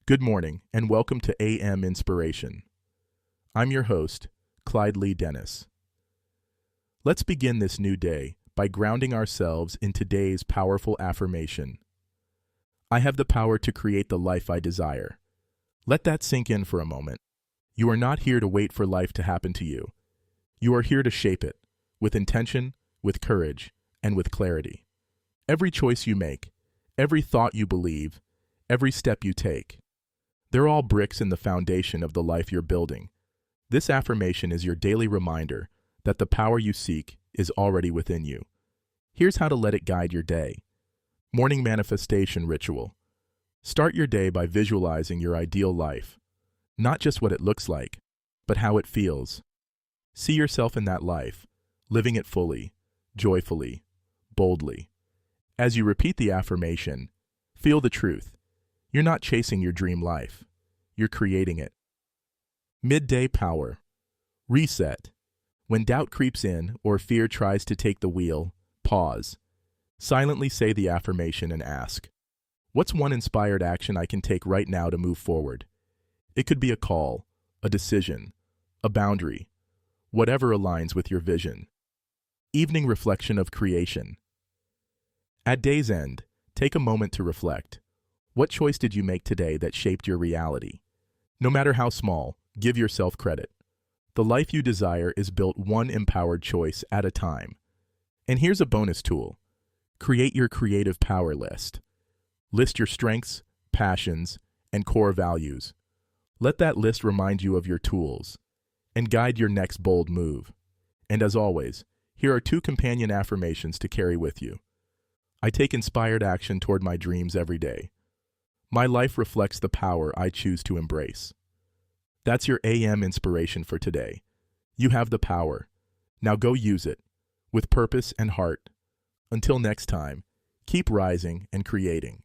Good morning, and welcome to AM Inspiration. I'm your host, Clyde Lee Dennis. Let's begin this new day by grounding ourselves in today's powerful affirmation. I have the power to create the life I desire. Let that sink in for a moment. You are not here to wait for life to happen to you. You are here to shape it, with intention, with courage, and with clarity. Every choice you make, every thought you believe, every step you take, they're all bricks in the foundation of the life you're building. This affirmation is your daily reminder that the power you seek is already within you. Here's how to let it guide your day. Morning manifestation ritual. Start your day by visualizing your ideal life. Not just what it looks like, but how it feels. See yourself in that life, living it fully, joyfully, boldly. As you repeat the affirmation, feel the truth. You're not chasing your dream life. You're creating it. Midday power. Reset. When doubt creeps in or fear tries to take the wheel, pause. Silently say the affirmation and ask, what's one inspired action I can take right now to move forward? It could be a call, a decision, a boundary, whatever aligns with your vision. Evening reflection of creation. At day's end, take a moment to reflect. What choice did you make today that shaped your reality? No matter how small, give yourself credit. The life you desire is built one empowered choice at a time. And here's a bonus tool. Create your creative power list. List your strengths, passions, and core values. Let that list remind you of your tools and guide your next bold move. And as always, here are 2 companion affirmations to carry with you. I take inspired action toward my dreams every day. My life reflects the power I choose to embrace. That's your AM inspiration for today. You have the power. Now go use it, with purpose and heart. Until next time, keep rising and creating.